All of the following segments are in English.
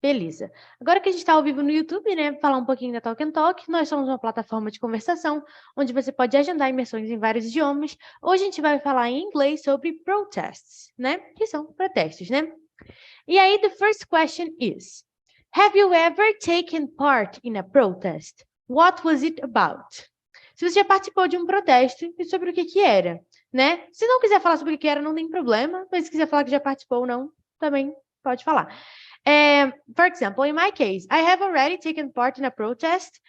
Beleza. Agora que a gente está ao vivo no YouTube, né, falar um pouquinho da TALKNTALK, nós somos uma plataforma de conversação onde você pode agendar imersões em vários idiomas. Hoje a gente vai falar em inglês sobre protests, né, que são protestos, né? E aí, the first question is, have you ever taken part in a protest? What was it about? Se você já participou de um protesto e sobre o que era, né? Se não quiser falar sobre o que era, não tem problema, mas se quiser falar que já participou ou não, também pode falar. For example, in my case, I have already taken part in a protest.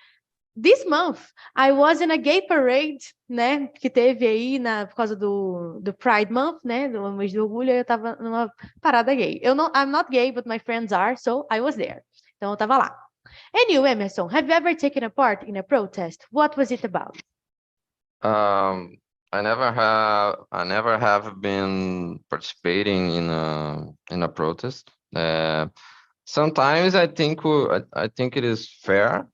This month, I was in a gay parade, né, que teve aí por causa do Pride Month, né, do mês do orgulho, eu tava numa parada gay. I'm not gay, but my friends are, so I was there. Então eu tava lá. And you, Emerson, have you ever taken a part in a protest? What was it about? I never have been participating in a protest. Sometimes I think it is fair.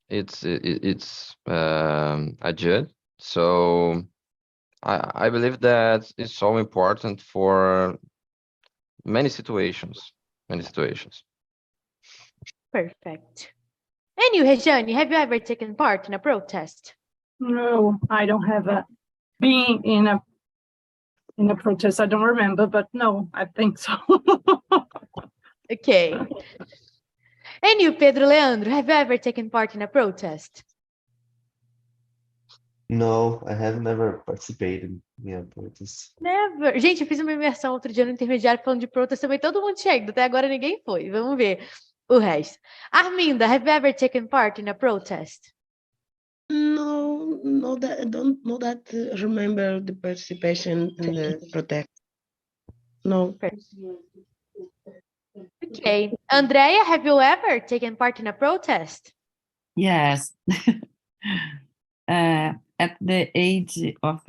It's a judge. So I believe that it's so important for many situations. Perfect. And you, Rejane, have you ever taken part in a protest? No, I don't have been in a protest. I don't remember, but no, I think so. Okay. And you, Pedro Leandro, have you ever taken part in a protest? No, I have never participated in a protest. Never. Gente, eu fiz uma imersão outro dia no intermediário falando de protest também, todo mundo tinha ido, até agora ninguém foi. Vamos ver o resto. Arminda, have you ever taken part in a protest? No, I don't know that. Remember the participation in the protest. No. Okay. Andrea, have you ever taken part in a protest? Yes. At the age of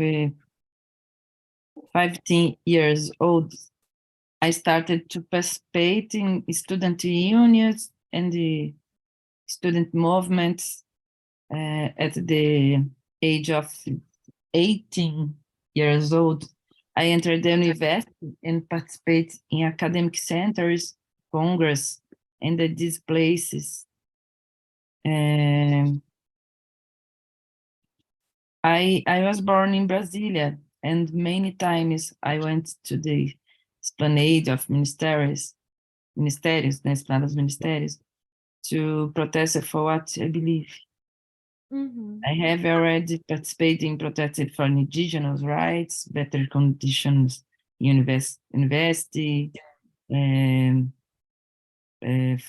15 years old, I started to participate in student unions and the student movements. At the age of 18 years old, I entered the university and participated in academic centers, congress, and these places. I was born in Brasilia, and many times I went to the Esplanade of Ministérios, na Esplanada dos Ministérios, to protest for what I believe. Mm-hmm. I have already participated in protesting for indigenous rights, better conditions in university,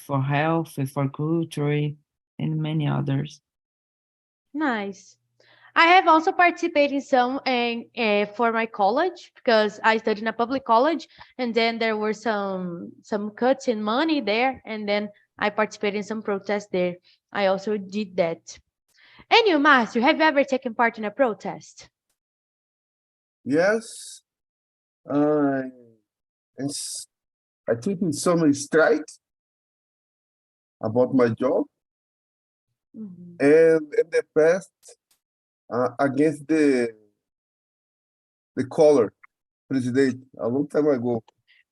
for health, for culture, and many others. Nice. I have also participated in some for my college, because I studied in a public college, and then there were some cuts in money there, and then I participated in some protests there. I also did that. And you, Márcio, have you ever taken part in a protest? Yes. I think in some strike about my job, Mm-hmm. and in the past against the color president a long time ago.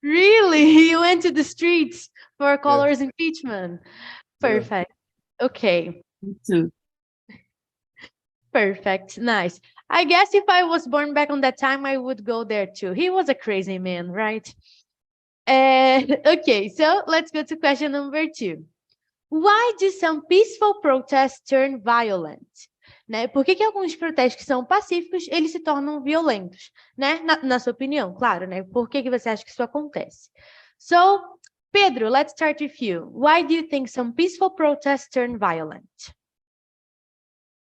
Really? You went to the streets for colors impeachment? Perfect. Yeah. Okay. Me too. Perfect. Nice. I guess if I was born back on that time, I would go there too. He was a crazy man, right? Okay, so let's go to question number 2. Why do some peaceful protests turn violent? Né? Por que alguns protestos que são pacíficos, eles se tornam violentos? Né? Na sua opinião, claro, né? Por que você acha que isso acontece? So, Pedro, let's start with you. Why do you think some peaceful protests turn violent?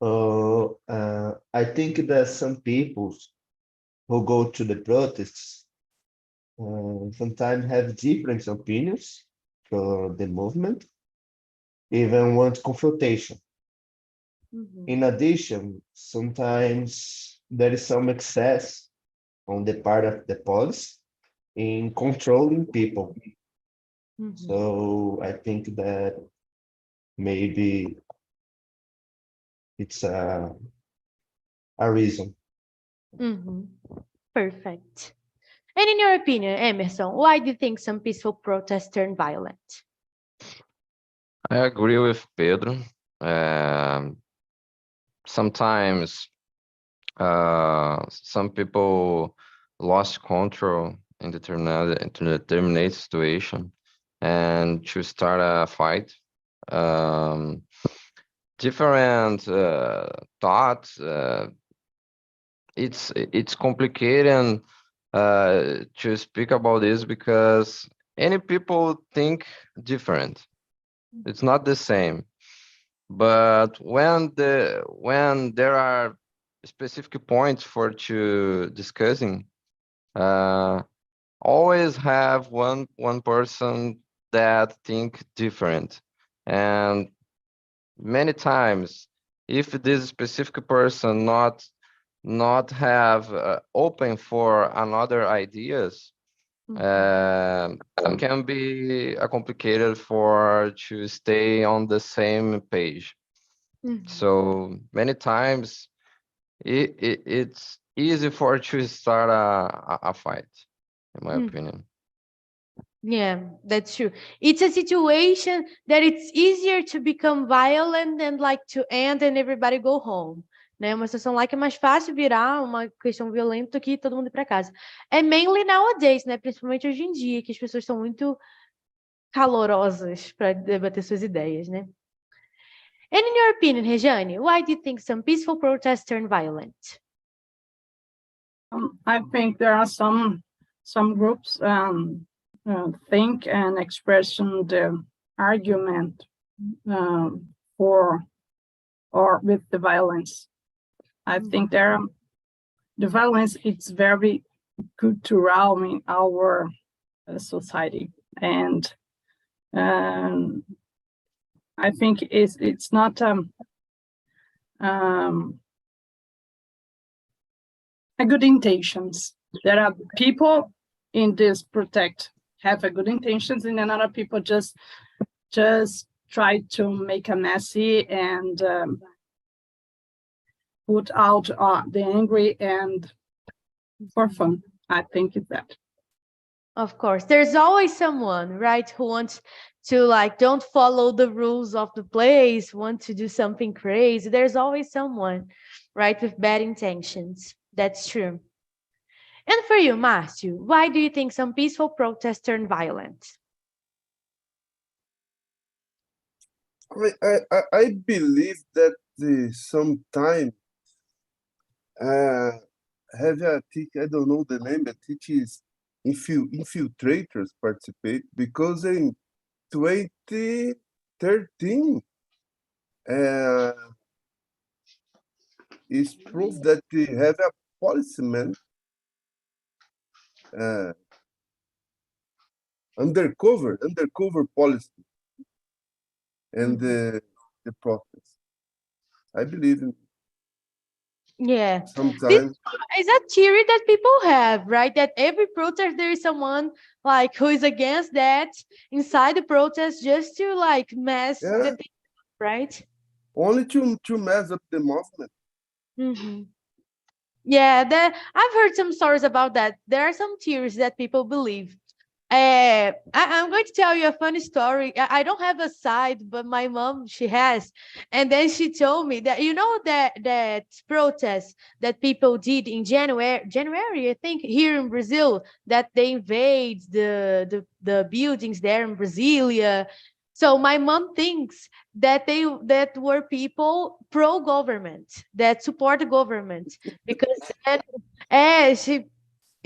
I think that some people who go to the protests sometimes have different opinions for the movement, even want confrontation. Mm-hmm. In addition, sometimes there is some excess on the part of the police in controlling people. Mm-hmm. So I think that maybe it's a reason. Mm-hmm. Perfect. And in your opinion, Emerson, why do you think some peaceful protests turn violent? I agree with Pedro. Sometimes some people lost control in determinate situation and to start a fight. Different thoughts. It's complicated to speak about this because any people think different. It's not the same. But when there are specific points for to discussing, always have one person that think different, and many times, if this specific person not have open for another ideas, it can be complicated for to stay on the same page. So many times it's easy for to start a fight, in my opinion. Yeah, that's true. It's a situation that it's easier to become violent than like to end and everybody go home. Né? Uma situação lá que é mais fácil virar uma questão violenta do que todo mundo ir para casa. É mainly nowadays, né? Principalmente hoje em dia, que as pessoas são muito calorosas para debater suas ideias, né? And in your opinion, Rejane, why do you think some peaceful protests turn violent? I think there are some groups think and expression the argument for or with the violence. I think the violence it's very cultural in our society, and I think it's not a good intentions. There are people in this protect have a good intentions, and then other people just try to make a messy and put out the angry and for fun. I think it's that. Of course, there's always someone, right, who wants to like don't follow the rules of the place, want to do something crazy. There's always someone, right, with bad intentions. That's true. And for you, Márcio, why do you think some peaceful protests turn violent? I believe that sometimes have a teach, I don't know the name, but it is infiltrators participate because in 2013 it's proof that they have a policeman undercover policy and the protest. I believe in. Yeah, Sometimes is a theory that people have, right? That every protest there is someone like who is against that inside the protest just to like mess the thing, right? only to mess up the movement. Yeah, I've heard some stories about that. There are some theories that people believe. I'm going to tell you a funny story. I don't have a side, but my mom, she has. And then she told me that, you know, that protest that people did in January, I think, here in Brazil, that they invade the buildings there in Brasilia. So my mom thinks that were people pro-government, that support the government, because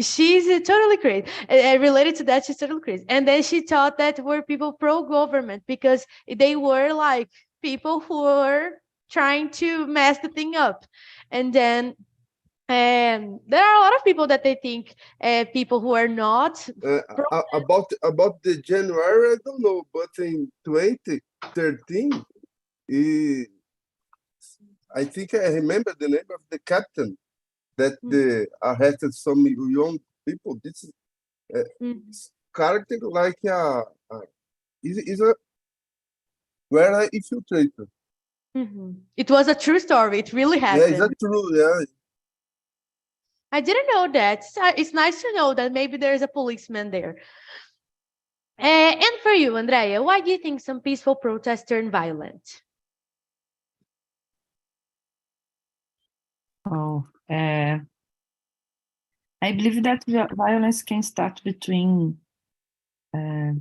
she's totally crazy. Related to that, she's totally crazy. And then she thought that were people pro-government because they were like people who were trying to mess the thing up. And then there are a lot of people that they think people who are not about the January, I don't know, but in 2013, I think I remember the name of the captain that they arrested some young people. This is character like is a where I infiltrator. It was a true story. It really happened. Yeah, is that true? Yeah. I didn't know that. It's nice to know that maybe there is a policeman there. And for you, Andrea, why do you think some peaceful protests turn violent? Oh, I believe that violence can start between the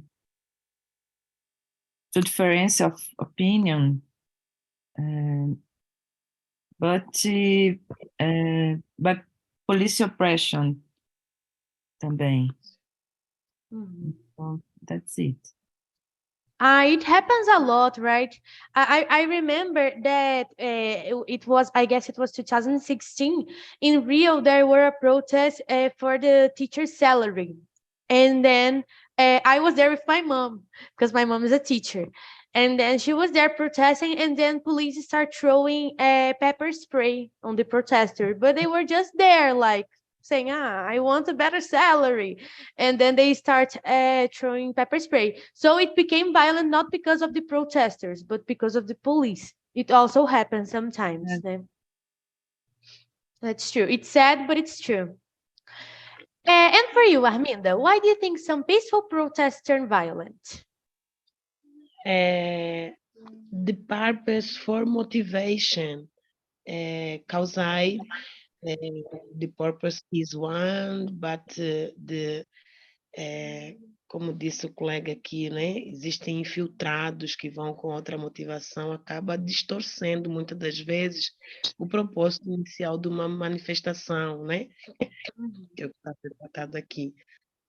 difference of opinion, but police oppression também. So that's it. It happens a lot, right? I remember that it was, I guess it was 2016. In Rio, there were a protest for the teacher's salary. And then I was there with my mom, because my mom is a teacher. And then she was there protesting, and then police start throwing pepper spray on the protester. But they were just there, like, saying, I want a better salary. And then they start throwing pepper spray. So it became violent not because of the protesters, but because of the police. It also happens sometimes. Yeah. Né? That's true. It's sad, but it's true. And for you, Arminda, why do you think some peaceful protests turn violent? The purpose for motivation, causai, the purpose is one, but como disse o colega aqui, né, existem infiltrados que vão com outra motivação, acaba distorcendo muitas das vezes o propósito inicial de uma manifestação, né, que é o que está sendo tratado aqui.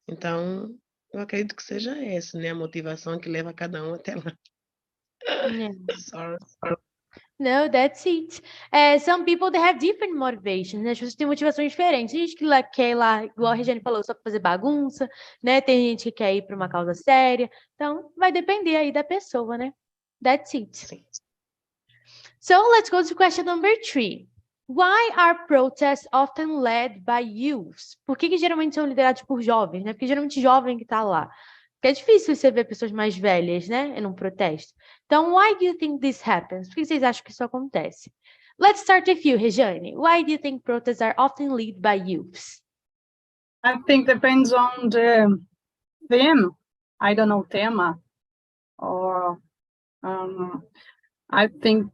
Então, eu acredito que seja essa, né, a motivação que leva cada um até lá. Yeah. Sorry. No, that's it. Some people, they have different motivations, né? As pessoas têm motivações diferentes. Tem gente que quer ir lá, igual a Regiane falou, só para fazer bagunça, né? Tem gente que quer ir para uma causa séria. Então, vai depender aí da pessoa, né? That's it. Sim. So, let's go to question number 3. Why are protests often led by youths? Por que geralmente são liderados por jovens, né? Porque geralmente jovem que tá lá. Porque é difícil você ver pessoas mais velhas, né, em um protesto. Então, why do you think this happens? Por que vocês acham que isso acontece? Let's start with you, Regiane. Why do you think protests are often led by youths? I think depends on the theme. I don't know, tema. Or I think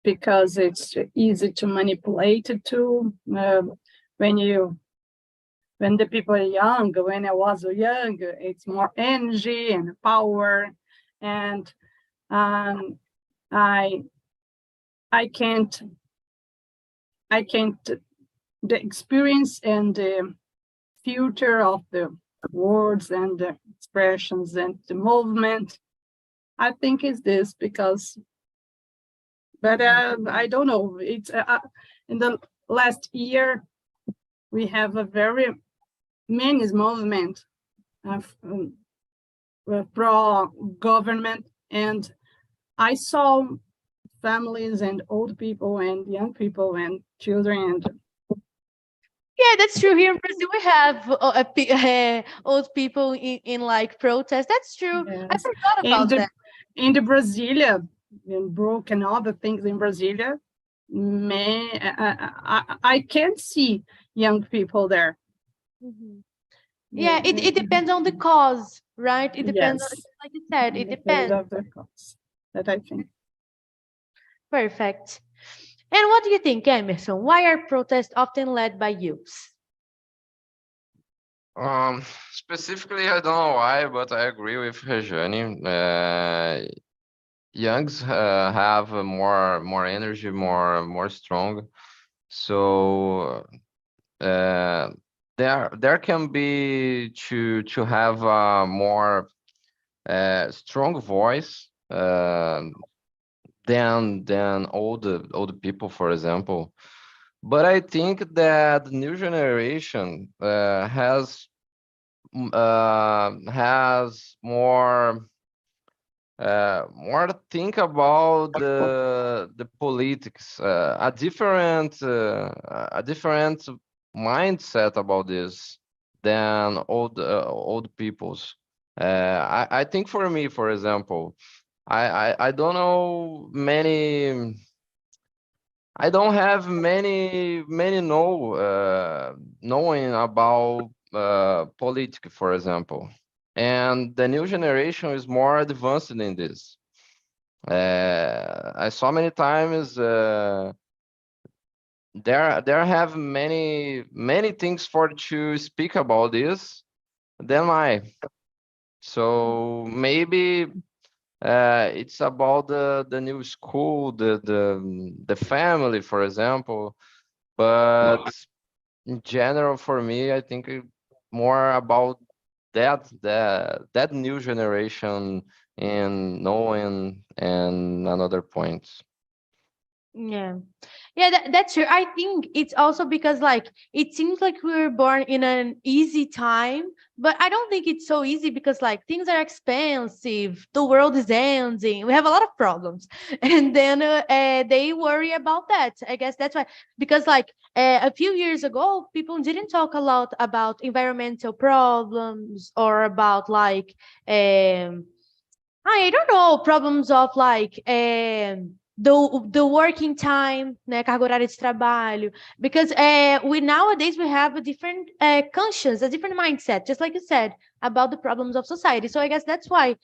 because it's easy to manipulate it too. When the people are young, when I was young, it's more energy and power, and I can't the experience and the future of the words and the expressions and the movement. I think it's this because, but I don't know. It's in the last year we have a very many movement of pro-government, and I saw families and old people and young people and children. And yeah, that's true. Here in Brazil, we have old people in like protest. That's true. yes. I forgot about that. In the Brasilia, in Brook and other things in Brasilia, I can't see young people there. Mm-hmm. Yeah, it depends on the cause, right? It depends on, like you said, it depends. Of the cause, that I think. Perfect. And what do you think, Emerson? Why are protests often led by youths? Specifically, I don't know why, but I agree with Regiane. Youngs have more energy, more strong. So there can be to have a more strong voice than old people, for example. But I think that the new generation has more to think about the politics, a different mindset about this than old people's. I think for me, for example, I don't know many. I don't have many knowing about politics, for example. And the new generation is more advanced in this. I saw many times there have many things for to speak about this than I. So maybe it's about the new school, the family, for example. But in general, for me, I think more about that new generation and knowing and another points. Yeah. Yeah, that's true. I think it's also because like it seems like we were born in an easy time, but I don't think it's so easy because like things are expensive, the world is ending, we have a lot of problems, and then they worry about that. I guess that's why, because like a few years ago, people didn't talk a lot about environmental problems or about like I don't know, problems of like the working time, né, carga horária de trabalho, because we nowadays we have a different conscience, a different mindset, just like you said, about the problems of society. So I guess that's why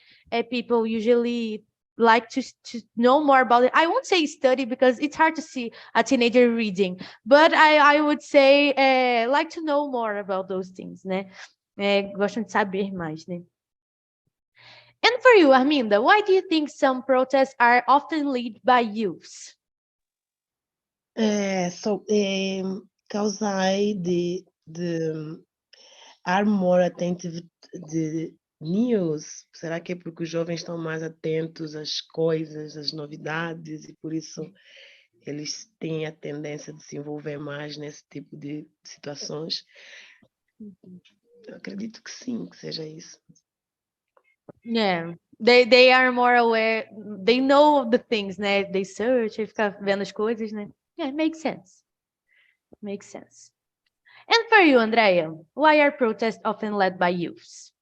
people usually like to know more about it. I won't say study because it's hard to see a teenager reading, but I would say like to know more about those things, né? Gostam de saber mais, né? And for you, Arminda, why do you think some protests are often led by youths? Because are more attentive de news. Será que é porque os jovens estão mais atentos às coisas, às novidades, e por isso eles têm a tendência de se envolver mais nesse tipo de situações? Eu acredito que sim, que seja isso. Yeah, they are more aware, they know the things, né? They search, e fica vendo as coisas, né? Yeah, makes sense. Makes sense. And for you, Andrea, why are protests often led by youths?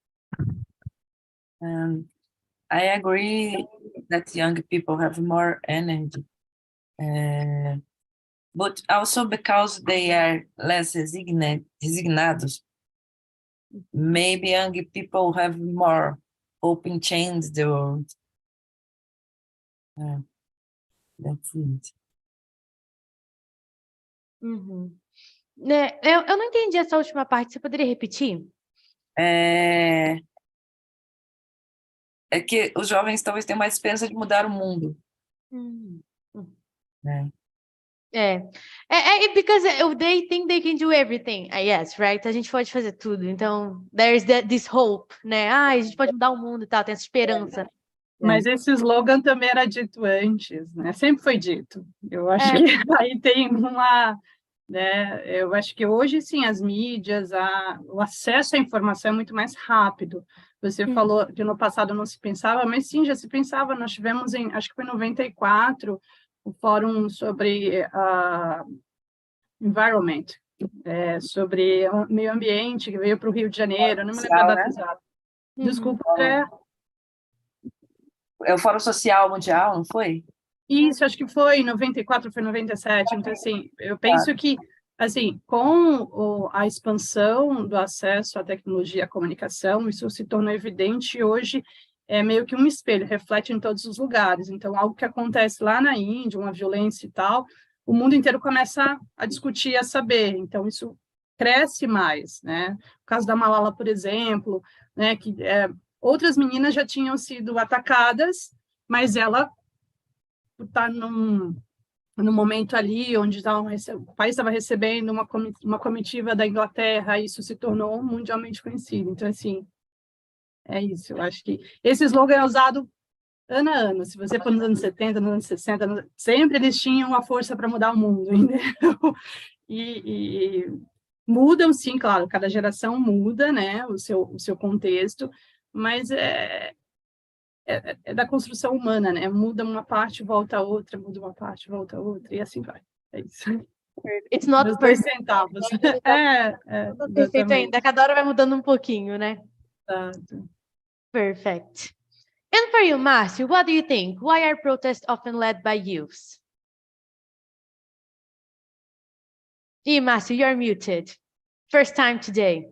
I agree that young people have more energy, but also because they are less resignados. Maybe young people have more hope in change the world. That's it. Uhum. Né, eu não entendi essa última parte, você poderia repetir? É que os jovens talvez tenham mais esperança de mudar o mundo. Because they think they can do everything. Yes, right? A gente pode fazer tudo. Então, there's this hope, né? A gente pode mudar o mundo e tal, tem essa esperança. Mas esse slogan também era dito antes, né? Sempre foi dito. Eu acho que aí tem uma... Né? Eu acho que hoje, sim, as mídias, o acesso à informação é muito mais rápido. Você falou que no passado não se pensava, mas sim, já se pensava. Nós tivemos, acho que foi em 94, o fórum sobre environment, sobre o meio ambiente, que veio para o Rio de Janeiro, eu não me lembro da data exata. Desculpa, É o Fórum Social Mundial, não foi? Isso, acho que foi em 94, foi em 97. Então, assim, eu penso que, assim, com a expansão do acesso à tecnologia e à comunicação, isso se tornou evidente e hoje é meio que um espelho, reflete em todos os lugares. Então, algo que acontece lá na Índia, uma violência e tal, o mundo inteiro começa a discutir, a saber. Então, isso cresce mais, né? O caso da Malala, por exemplo, né, que outras meninas já tinham sido atacadas, mas ela está num momento ali onde o país estava recebendo uma comitiva da Inglaterra, e isso se tornou mundialmente conhecido. Então, assim, é isso. Eu acho que esse slogan é usado ano a ano. Se você for nos anos 70, nos anos 60, sempre eles tinham a força para mudar o mundo, entendeu? E mudam, sim, claro, cada geração muda, né, o seu contexto, mas é da construção humana, né? Muda uma parte, volta a outra, muda uma parte, volta a outra, e assim vai. É isso. It's not Dos 2 centavos. Perfeito ainda. Cada hora vai mudando um pouquinho, né? Exato. Perfect. And for you, Márcio, what do you think? Why are protests often led by youths? Márcio, you're muted. First time today.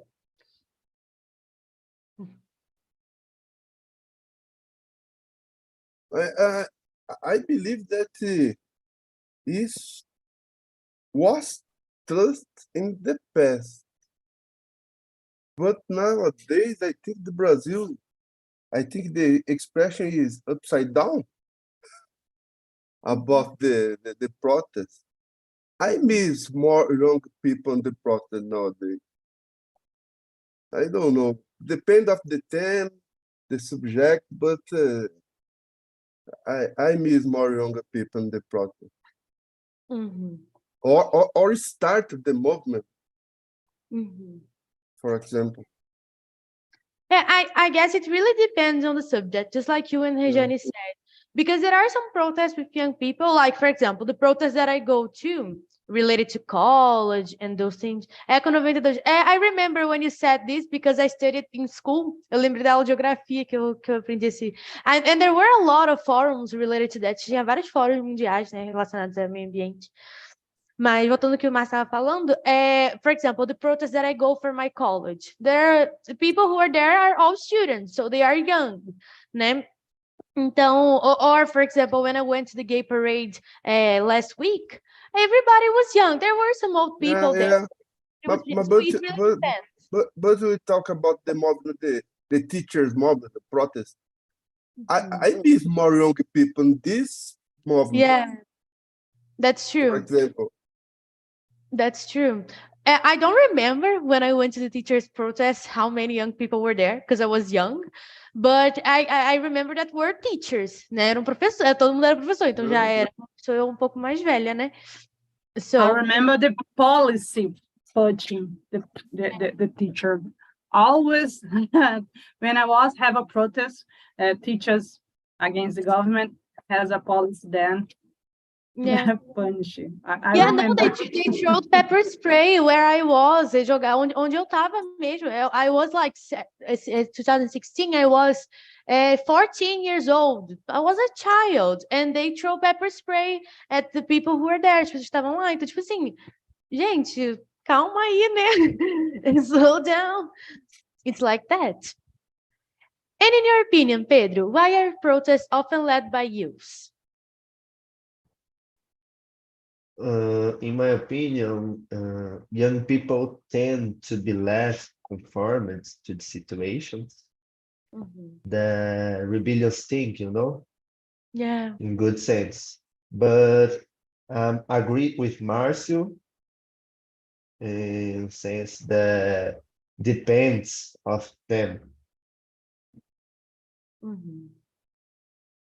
I believe that is was trust in the past, but nowadays I think the expression is upside down about the protest. I miss more young people in the protest nowadays. I don't know. Depend of the theme, the subject, but I miss more younger people in the protest. Or start the movement, for example. Yeah, I guess it really depends on the subject, just like you and Rejane said, because there are some protests with young people, like, for example, the protests that I go to related to college and those things. I remember when you said this because I studied in school. Eu lembro da aula de geografia que eu aprendi esse. And there were a lot of forums related to that. Tinha vários fóruns mundiais, né, relacionados ao meio ambiente. Mas voltando ao que o Márcio estava falando, for example, the protests that I go for my college, the people who are there are all students, so they are young, né? Então, or for example, when I went to the gay parade last week, everybody was young. There were some old people there. But we talk about the movement, the teachers movement, the protest. I miss more young people in this movement. Yeah, that's true. For example. That's true. I don't remember when I went to the teachers' protest how many young people were there because I was young, but I remember that were teachers, né? Eram professores, todo mundo era professor, então já era uma pessoa um pouco mais velha, né? So I remember the policy pushing the teacher. Always when I have a protest, teachers against the government has a policy then. Yeah. Punishing. No, they threw pepper spray where I was. They jogaram onde eu tava mesmo. I was like 2016. I was 14 years old. I was a child, and they threw pepper spray at the people who were there. As pessoas estavam lá. Então, tipo assim, gente, calma aí, né? Slow down. It's like that. And in your opinion, Pedro, why are protests often led by youths? In my opinion, young people tend to be less conformed to the situations, the rebellious thing, Yeah. in good sense. But agree with Marcio in sense that depends of them.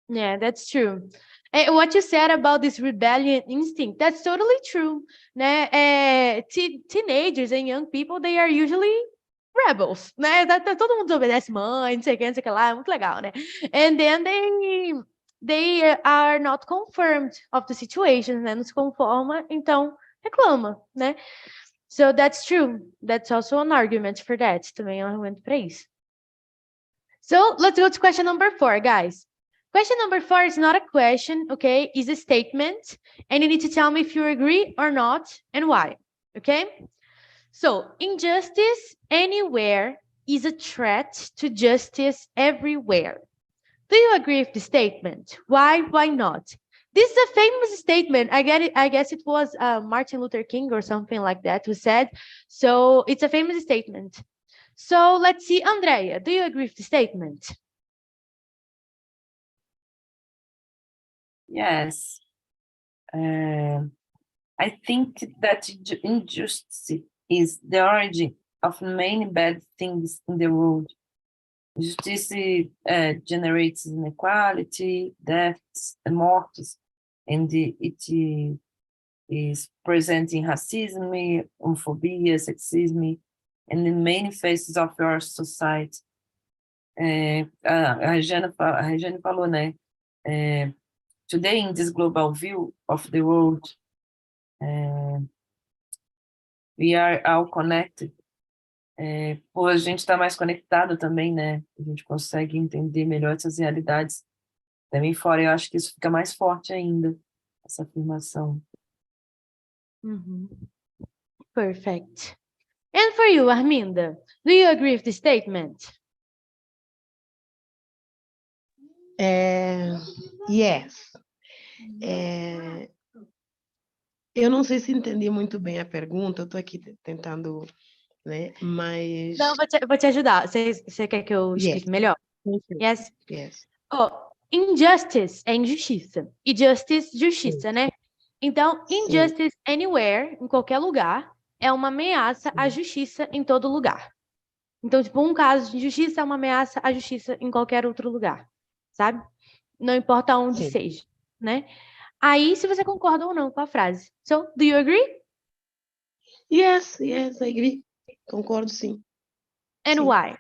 Yeah, that's true. And what you said about this rebellion instinct, that's totally true. Né? Teenagers and young people, they are usually rebels, né? Todo mundo obedece mãe, não sei o que lá, é muito legal, né? And then they are not confirmed of the situation, né? Não se conforma, então reclama, né? So that's true. That's also an argument for that. Também é um argumento para isso. So let's go to question number 4, guys. Question number 4 is not a question, okay? It's a statement, and you need to tell me if you agree or not and why, okay? So, injustice anywhere is a threat to justice everywhere. Do you agree with the statement? Why not? This is a famous statement. I guess it was Martin Luther King or something like that who said. So, it's a famous statement. So, let's see, Andrea, do you agree with the statement? Yes. I think that injustice is the origin of many bad things in the world. Justice generates inequality, deaths, and mortes, and it is present in racism, homophobia, sexism, and in many faces of our society. A Regiane falou, né? Today, in this global view of the world, we are all connected. Por a gente estar mais conectado também, né? A gente consegue entender melhor essas realidades também fora. Eu acho que isso fica mais forte ainda, essa afirmação. Perfect. And for you, Arminda, do you agree with the statement? Yes. Eu não sei se entendi muito bem a pergunta, eu estou aqui tentando, né? Mas. Não, vou te ajudar. Você quer que eu explique melhor? Yes. Yes. Oh, injustice é injustiça. E justice, justiça, né? Então, injustice anywhere, em qualquer lugar, é uma ameaça à justiça em todo lugar. Então, tipo, um caso de injustiça é uma ameaça à justiça em qualquer outro lugar, sabe? Não importa onde seja, né? Aí, se você concorda ou não com a frase. So, do you agree? Yes, I agree. Concordo, sim. And Sim. why?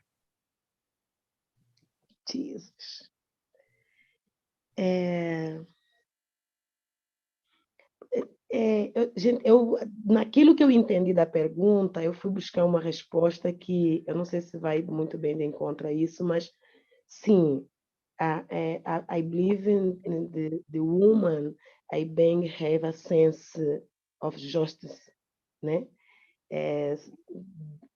Jesus. Naquilo que eu entendi da pergunta, eu fui buscar uma resposta que eu não sei se vai muito bem de encontro a isso, mas sim, I believe in the woman, I bem have a sense of justice, né?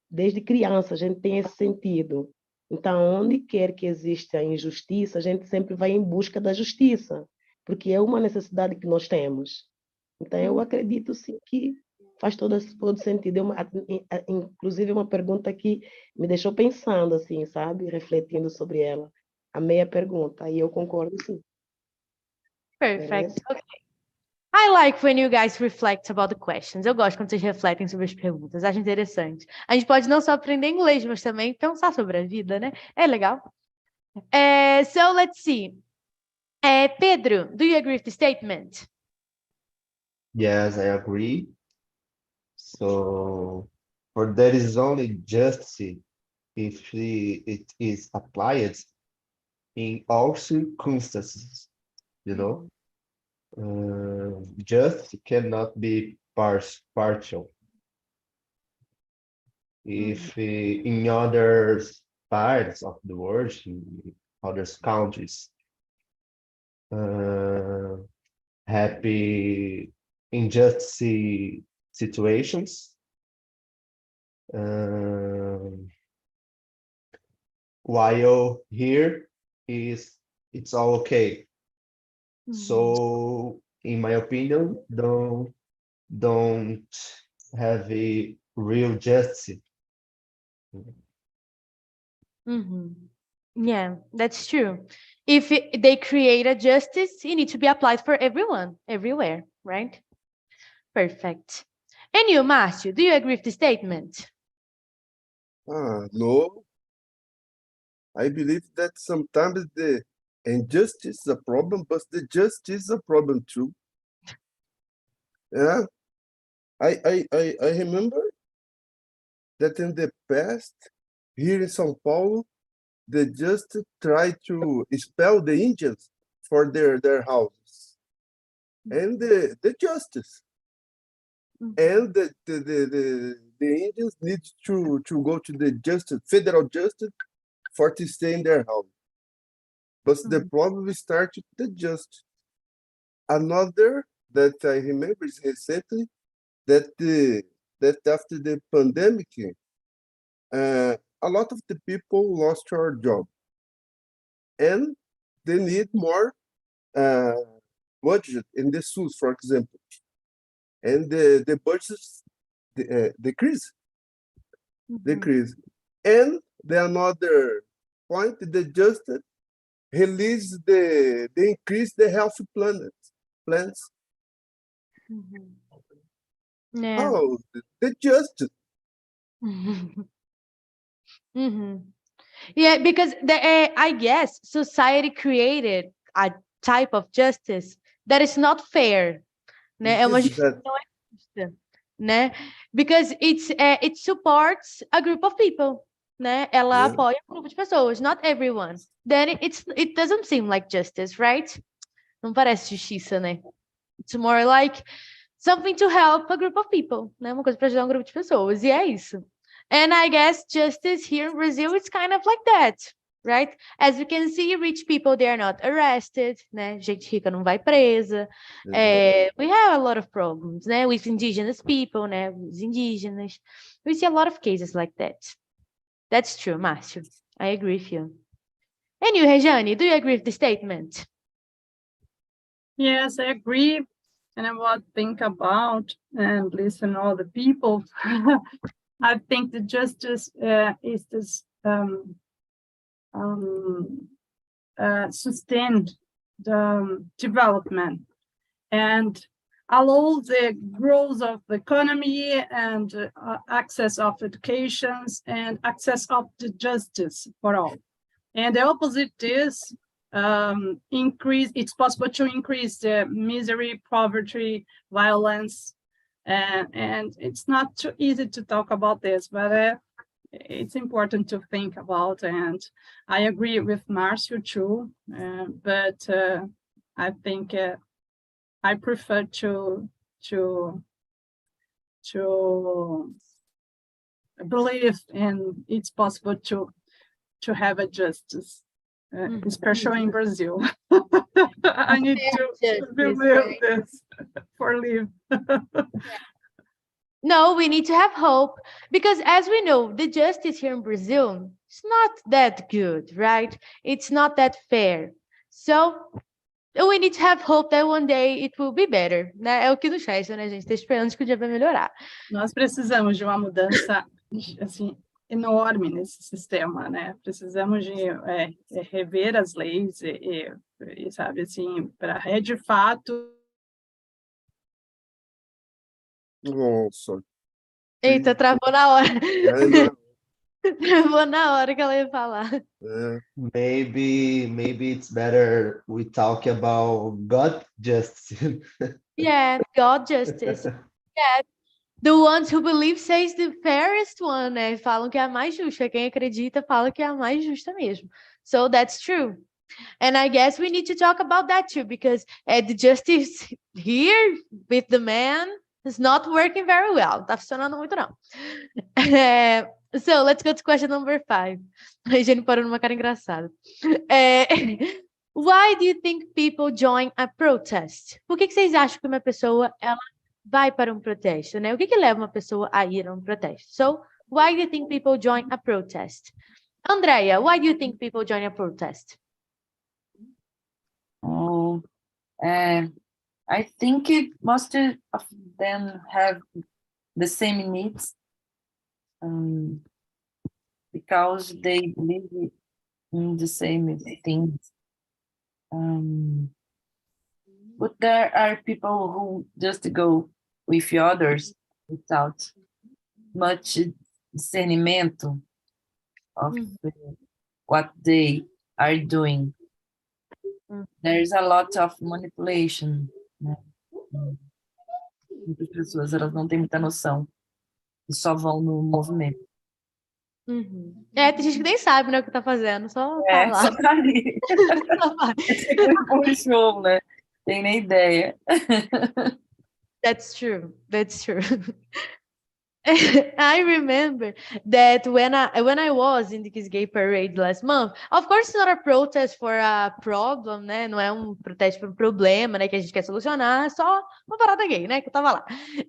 Desde criança a gente tem esse sentido. Então, onde quer que exista injustiça, a gente sempre vai em busca da justiça, porque é uma necessidade que nós temos. Então, eu acredito sim que faz todo sentido. Inclusive, uma pergunta que me deixou pensando, assim, sabe? Refletindo sobre ela. Amei a pergunta, e eu concordo sim. Perfect. Okay. I like when you guys reflect about the questions. Eu gosto quando vocês refletem sobre as perguntas. Acho interessante. A gente pode não só aprender inglês, mas também pensar sobre a vida, né? É legal. So, let's see. Pedro, do you agree with the statement? Yes, I agree. So, for there is only justice if it is applied in all circumstances, you know. Justice cannot be partial. If in other parts of the world, in other countries, happy injustice situations, while here it's all okay. So in my opinion, don't have a real justice. Yeah, that's true. If they create a justice, it needs to be applied for everyone, everywhere, right? Perfect. And you, Márcio, do you agree with the statement? No. I believe that sometimes the injustice is a problem, but the justice is a problem too. Yeah. I remember that in the past, here in São Paulo, they just tried to expel the Indians for their houses. And the justice. And the Indians need to go to the justice, federal justice, for to stay in their house. But the problem started the justice. Another that I remember is recently that after the pandemic, a lot of the people lost their job, and they need more budget in the SUS, for example, and the budgets decrease. And the another point, they just release the increase the health plans. Yeah. Oh, the justice. Yeah, because I guess society created a type of justice that is not fair. Né? É uma justiça que não é justa, né? Because it supports a group of people, né? Ela apoia um grupo de pessoas, not everyone. Then it doesn't seem like justice, right? Não parece justiça, né? It's more like something to help a group of people, né? Uma coisa para ajudar um grupo de pessoas, e é isso. And I guess justice here in Brazil is kind of like that, right? As you can see, rich people, they are not arrested, né? Gente rica não vai presa. We have a lot of problems, né? With indigenous people, né? Os indígenas. We see a lot of cases like that. That's true, Márcio. I agree with you. And you, Rejane, do you agree with the statement? Yes, I agree. And I will think about and listen to all the people. I think the justice is this sustain the development and allow the growth of the economy and access of educations and access of the justice for all. And the opposite is it's possible to increase the misery, poverty, violence, and it's not too easy to talk about this, but it's important to think about. And I agree with Marcio too, but I think I prefer to believe in it's possible to have a justice. Especially in Brazil. I need to believe this for live. No, we need to have hope because as we know, the justice here in Brazil is not that good, right? It's not that fair. So we need to have hope that one day it will be better, né? É o que nos resta, né? A gente tá esperando que o dia vai melhorar. Nós precisamos de uma mudança, assim, enorme nesse sistema, né? Precisamos de rever as leis e sabe, assim, para de fato... Nossa. Eita, travou na hora. Travou na hora que ela ia falar. Maybe it's better we talk about God justice. Yeah, God justice. Yeah. The ones who believe says the fairest one, né? Falam que é a mais justa. Quem acredita fala que é a mais justa mesmo. So that's true. And I guess we need to talk about that too, because the justice here with the man is not working very well. Tá funcionando muito, não. So let's go to question number 5. A gente parou numa cara engraçada. Why do you think people join a protest? Por que vocês acham que uma pessoa ela vai para um protesto, né? O que leva uma pessoa a ir a um protesto? So, why do you think people join a protest? Andrea, why do you think people join a protest? I think most of them have the same needs because they believe in the same things. But there are people who just go with others without much discernimento of what they are doing. There's a lot of manipulation, né? Muitas pessoas, elas não têm muita noção e só vão no movimento. Tem gente que nem sabe, né, o que tá fazendo, só tá lá. Só tá ali. É show, né? Tem nem ideia. That's true. I remember that when I was in the Kiss Gay Parade last month, of course it's not a protest for a problem, né? Não é um protesto por um problema, né? Que a gente quer solucionar, é só uma parada gay, né? Que eu tava lá.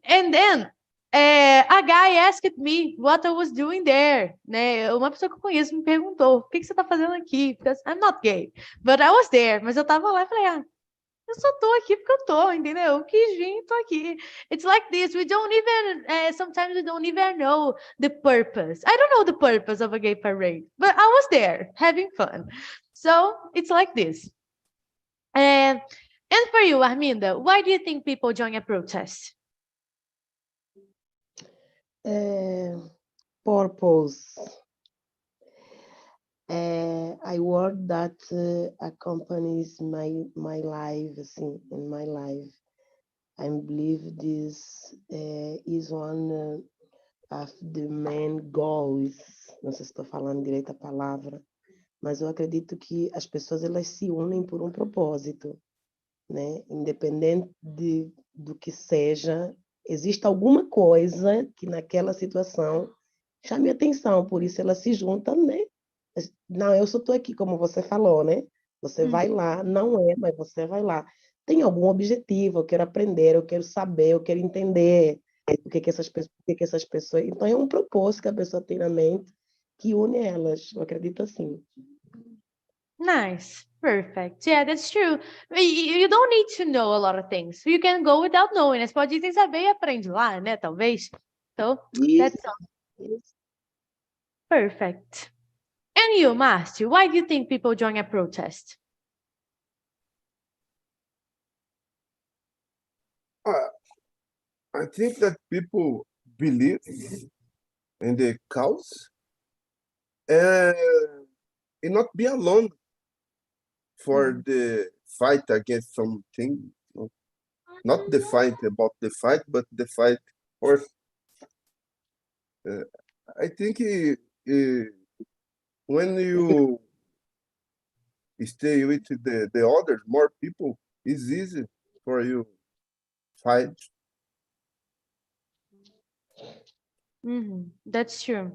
And then a guy asked me what I was doing there, né? Uma pessoa que eu conheço me perguntou, o que você tá fazendo aqui? Because I'm not gay, but I was there. Mas eu tava lá e falei, eu só tô aqui porque eu tô, entendeu? Eu quis vir, tô aqui. It's like this. We don't even, sometimes we don't even know the purpose. I don't know the purpose of a gay parade, but I was there having fun. So it's like this. And for you, Arminda, why do you think people join a protest? Purpose. I work that accompanies my life, assim, in my life. I believe this is one of the main goals. Não sei se estou falando direito a palavra, mas eu acredito que as pessoas elas se unem por um propósito, né? Independente do que seja, existe alguma coisa que naquela situação chame atenção, por isso elas se juntam, né? Não, eu só estou aqui, como você falou, né? Você vai lá, não mas você vai lá. Tem algum objetivo, eu quero aprender, eu quero saber, eu quero entender o que essas pessoas... Então, é um propósito que a pessoa tem na mente que une elas, eu acredito assim. Nice. Perfect. Yeah, that's true. You don't need to know a lot of things. You can go without knowing. Você pode ir sem saber e aprende lá, né? Talvez. So, Yes, that's all. yes. Perfect. And you, Márcio, why do you think people join a protest? I think that people believe in the cause and not be alone for the fight against something. Not the fight about the fight, but the fight for. I think when you stay with the others, more people, it's easy for you fight. That's true.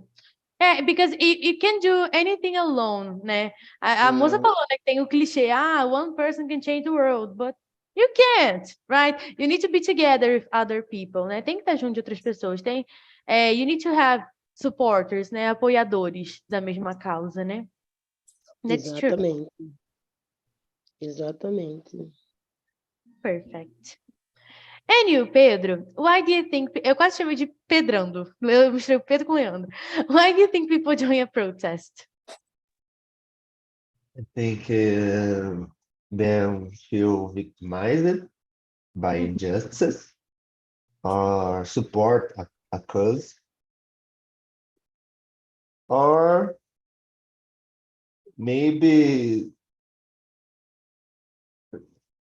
É, because you can do anything alone, né? A moça falou, né, que tem o clichê, one person can change the world, but you can't, right? You need to be together with other people, né? Tem que estar junto de outras pessoas. You need to have supporters, né? Apoiadores da mesma causa, né? That's true. Exatamente. Exatamente. Perfect. And you, Pedro, why do you think... Eu quase chamei de Pedrando. Eu misturei o Pedro com o Leandro. Why do you think people join a protest? I think them feel victimized by injustice or support a cause, or maybe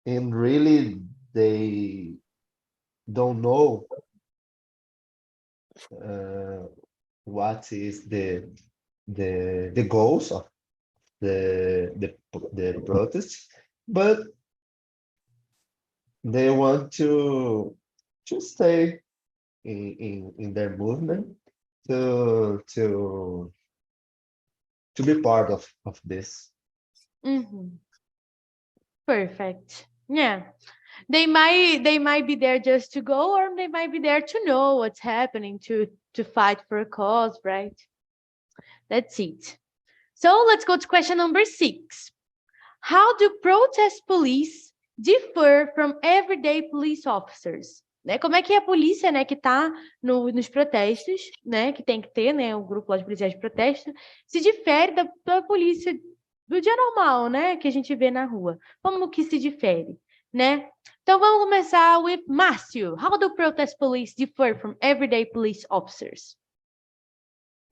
and really they don't know what is the goals of the protests, but they want to stay in their movement to be part of this. Perfect. Yeah. They might be there just to go, or they might be there to know what's happening, to fight for a cause, right? That's it. So let's go to question number 6. How do protest police differ from everyday police officers? Né? Como é que a polícia, né, que está nos protestos, né, que tem que ter, né, o grupo lá de policiais de protesto, se difere da polícia do dia normal, né, que a gente vê na rua? Como que se difere, né? Então vamos começar with Márcio. How do protest police differ from everyday police officers?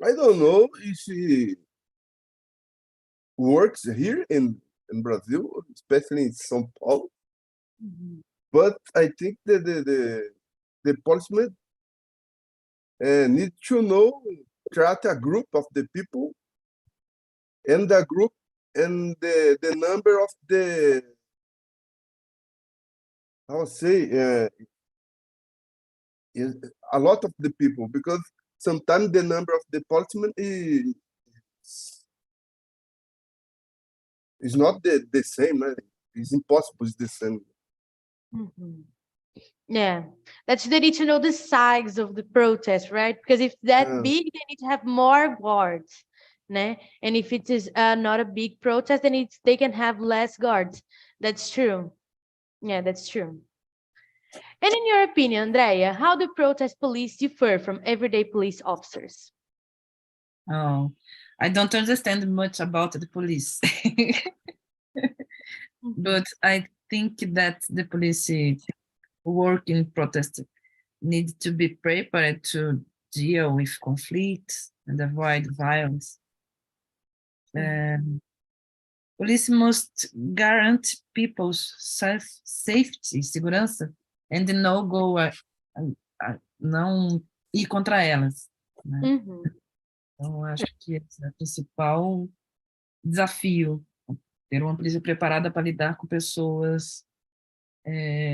I don't know if it works here in Brazil, especially in São Paulo. But I think that the policemen need to know, track a group of the people and the group and the number of the, I would say, a lot of the people, because sometimes the number of the policemen is not the same. Right? It's impossible. It's the same. Yeah, that's they need to know the size of the protest, right? Because if that big, they need to have more guards, né? And if it is not a big protest, then they can have less guards. That's true. Yeah, that's true. And in your opinion, Andrea, how do protest police differ from everyday police officers? Oh, I don't understand much about the police. But I think that the police who work in protest need to be prepared to deal with conflicts and avoid violence. Police must guarantee people's safety, segurança, and não ir contra elas. Né? Então, acho que esse é o principal desafio, ter uma polícia preparada para lidar com pessoas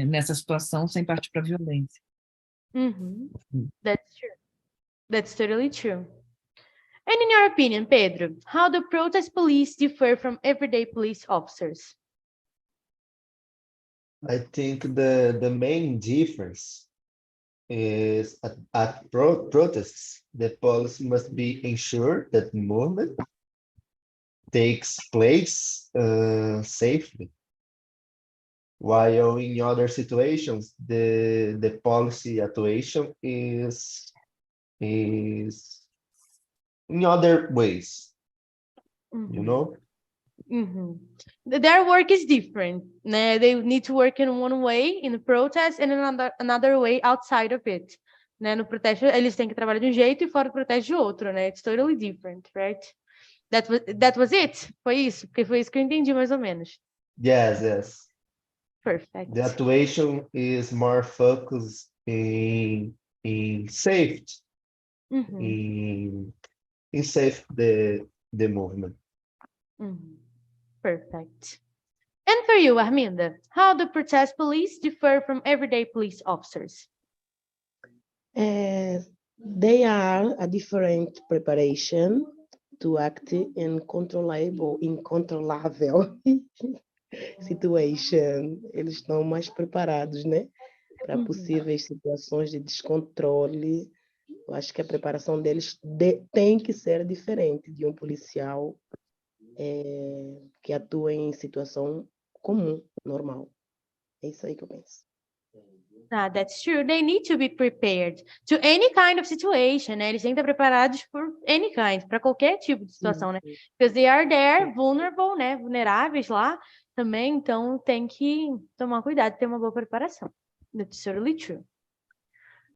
nessa situação sem partir para a violência. That's true. That's totally true. And in your opinion, Pedro, how do protest police differ from everyday police officers? I think the main difference is at protests, the police must be ensured that movement takes place safely, while in other situations, the policy actuation is in other ways, you know? Their work is different, né? They need to work in one way in the protest and another way outside of it, né? No protesto eles têm que trabalhar de um jeito e fora do protesto de outro, né? It's totally different, right? That was it? Foi isso? Porque foi isso que eu entendi mais ou menos. Yes. Perfect. The actuation is more focused in safety, in safe the movement. Perfect. And for you, Arminda, how do protest police differ from everyday police officers? They are a different preparation to act in controllable situation. Eles estão mais preparados, né? Para possíveis situações de descontrole. Eu acho que a preparação deles tem que ser diferente de um policial que atua em situação comum, normal. É isso aí que eu penso. That's true. They need to be prepared to any kind of situation, né? Eles têm que estar preparados for any kind, para qualquer tipo de situação, né? Because they are there, vulnerable, né? Vulneráveis lá também, então tem que tomar cuidado, ter uma boa preparação. That's totally true.